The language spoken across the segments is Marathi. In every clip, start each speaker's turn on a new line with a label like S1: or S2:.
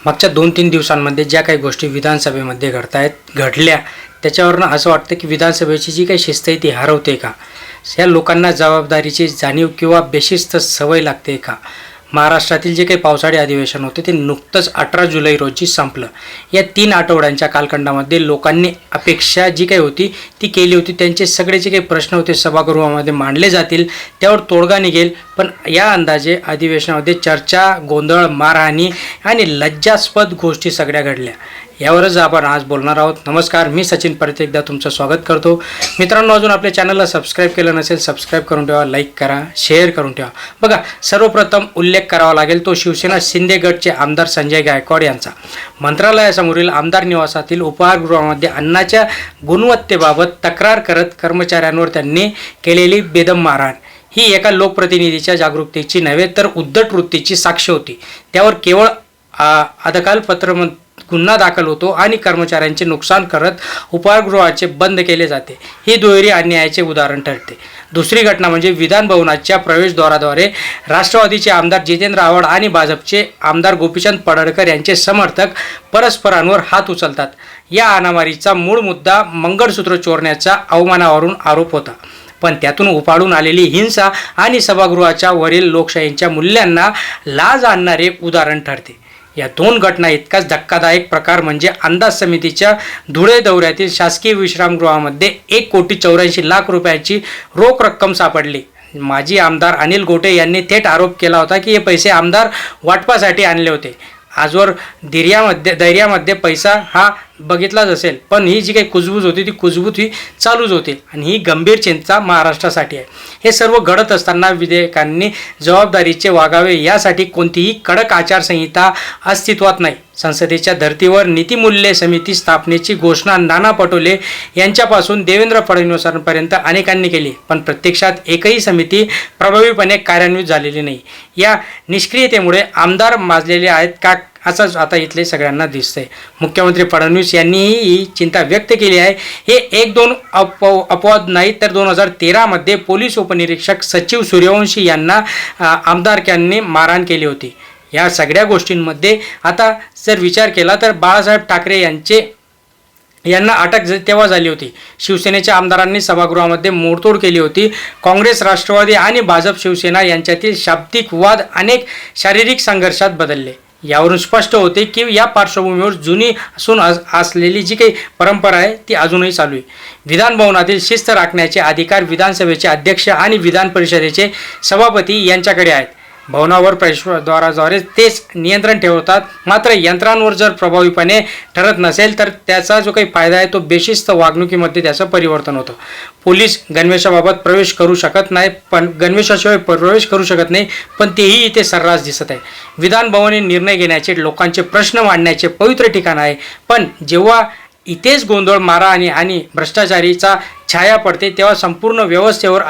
S1: मागच्या 2-3 दिवसांमध्ये ज्या काही गोष्टी विधानसभेमध्ये घडल्या त्याच्यावरून असं वाटतं की विधानसभेची जी काही शिस्त आहे ती हरवते का? या लोकांना जबाबदारीची जाणीव किंवा बेशिस्त सवय लागते का? महाराष्ट्रातील जे काही पावसाळी अधिवेशन होते ते नुकतंच 18 जुलै रोजी संपलं. या 3 आठवड्यांच्या कालखंडामध्ये लोकांनी अपेक्षा जी काही होती ती केली होती. त्यांचे सगळे जे काही प्रश्न होते सभागृहामध्ये मांडले जातील, त्यावर तोडगा निघेल. पण या अंदाजे अधिवेशनामध्ये चर्चा, गोंधळ, मारहाणी आणि लज्जास्पद गोष्टी सगळ्या घडल्या. यावरच आपण आज बोलणार आहोत. नमस्कार, मी सचिन परत एकदा तुमचं स्वागत करतो. मित्रांनो, अजून आपल्या चॅनलला सबस्क्राईब केलं नसेल सबस्क्राईब करून ठेवा, लाईक करा, शेअर करून ठेवा. बघा, सर्वप्रथम उल्लेख करावा लागेल तो शिवसेना शिंदे गटचे आमदार संजय गायकवाड यांचा. मंत्रालयासमोरील आमदार निवासातील उपाहारगृहामध्ये अन्नाच्या गुणवत्तेबाबत तक्रार करत कर्मचाऱ्यांवर त्यांनी केलेली बेदम मारहाण ही एका लोकप्रतिनिधीच्या जागरूकतेची नव्हे तर उद्धट वृत्तीची साक्ष होती. त्यावर केवळ अदखलपत्र गुन्हा दाखल होतो आणि कर्मचाऱ्यांचे नुकसान करत उपाहारगृहाचे बंद केले जाते. ही दुहेरी अन्यायाचे उदाहरण ठरते. दुसरी घटना म्हणजे विधान भवनाच्या प्रवेशद्वाराद्वारे राष्ट्रवादीचे आमदार जितेंद्र आव्हाड आणि भाजपचे आमदार गोपीचंद पडळकर यांचे समर्थक परस्परांवर हात उचलतात. या हाणामारीचा मूळ मुद्दा मंगळसूत्र चोरण्याचा अवमानावरून आरोप होता. पण त्यातून उफाळून आलेली हिंसा आणि सभागृहाच्या वरील लोकशाहीच्या मूल्यांना लाज आणणारे उदाहरण ठरते. या 2 घटना इतकाच धक्कादायक प्रकार म्हणजे अंदाज समितीच्या धुळे दौऱ्यातील शासकीय विश्रामगृहामध्ये 1,84,00,000 रुपयांची रोख रक्कम सापडली. माजी आमदार अनिल गोटे यांनी थेट आरोप केला होता की हे पैसे आमदार वाटपासाठी आणले होते. आजवर धैर्यामध्ये पैसा हा बघितलाच असेल, पण ही जी काही कुजबूज होती ती कुजबूज ही चालूच होती आणि ही गंभीर चिंता महाराष्ट्रासाठी आहे. हे सर्व घडत असताना विधेयकांनी जबाबदारीचे वागावे यासाठी कोणतीही कडक आचारसंहिता अस्तित्वात नाही. संसदेच्या धर्तीवर नीतिमूल्य समिती स्थापनेची घोषणा नाना पटोले यांच्यापासून देवेंद्र फडणवीसांपर्यंत अनेकांनी केली, पण प्रत्यक्षात एकही समिती प्रभावीपणे कार्यान्वित झालेली नाही. या निष्क्रियतेमुळे आमदार माजलेले आहेत का असंच आता इथले सगळ्यांना दिसतंय. मुख्यमंत्री फडणवीस यांनीही ही चिंता व्यक्त केली आहे. हे 1-2 अपवाद नाही तर 2013 मध्ये पोलीस उपनिरीक्षक सचिव सूर्यवंशी यांना आमदारक्यांनी मारहाण केली होती. या सगळ्या गोष्टींमध्ये आता जर विचार केला तर बाळासाहेब ठाकरे यांना अटक तेव्हा झाली होती. शिवसेनेच्या आमदारांनी सभागृहामध्ये मोडतोड केली होती. काँग्रेस, राष्ट्रवादी आणि भाजप शिवसेना यांच्यातील शाब्दिक वाद अनेक शारीरिक संघर्षात बदलले. यावरून स्पष्ट होते की या पार्श्वभूमीवर जुनी असून असलेली जी काही परंपरा आहे ती अजूनही चालू आहे. विधान भवनातील शिस्त राखण्याचे अधिकार विधानसभेचे अध्यक्ष आणि विधान परिषदेचे सभापती यांच्याकडे आहेत. भवनावर प्रवेशद्वाराद्वारे तेच नियंत्रण ठेवतात. मात्र यंत्रांवर जर प्रभावीपणे ठरत नसेल तर त्याचा जो काही फायदा आहे तो बेशिस्त वागणुकीमध्ये त्याचं परिवर्तन होतं. पोलीस गणवेशाबाबत प्रवेश करू शकत नाही, पण गणवेशाशिवाय प्रवेश करू शकत नाही, पण तेही इथे सर्रास दिसत आहे. विधान भवन हे निर्णय घेण्याचे, लोकांचे प्रश्न मांडण्याचे पवित्र ठिकाण आहे, पण जेव्हा इथेच गोंधळ, मारहाणी आणि भ्रष्टाचारीचा छाया पडते तेव्हा संपूर्ण व्यवस्थेवर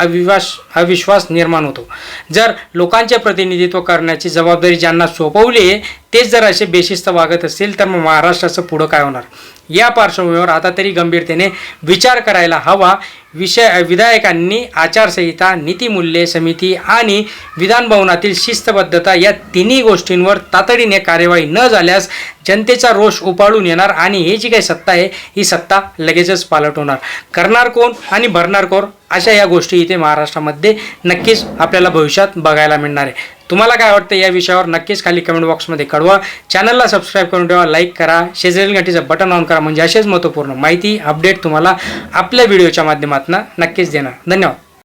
S1: अविश्वास निर्माण होतो. जर लोकांचे प्रतिनिधित्व करण्याची जबाबदारी ज्यांना सोपवली आहे तेच जर असे बेशिस्त वागत असतील तर मग महाराष्ट्राचं पुढं काय होणार? या पार्श्वभूमीवर आता तरी गंभीरतेने विचार करायला हवा. विधायकांनी आचारसंहिता, नीतिमूल्य समिती आणि विधान भवनातील शिस्तबद्धता या तिन्ही गोष्टींवर तातडीने कार्यवाही न झाल्यास जनतेचा रोष उफाळून येणार आणि ही जी काही सत्ता आहे ही सत्ता लगेचच पालट होणार. करणार कोण आणि भरणार कोण अशा या गोष्टी इथे महाराष्ट्रामध्ये नक्कीच आपल्याला भविष्यात बघायला मिळणार आहे. तुम्हाला काय वाटतं या विषयावर नक्कीच खाली कमेंट बॉक्समध्ये कळवा. चॅनलला सबस्क्राईब करून ठेवा, लाईक करा, शेजारील घंटीचं बटन ऑन करा, म्हणजे असेच महत्त्वपूर्ण माहिती अपडेट तुम्हाला आपल्या व्हिडिओच्या माध्यमातून नक्कीच देणार. धन्यवाद.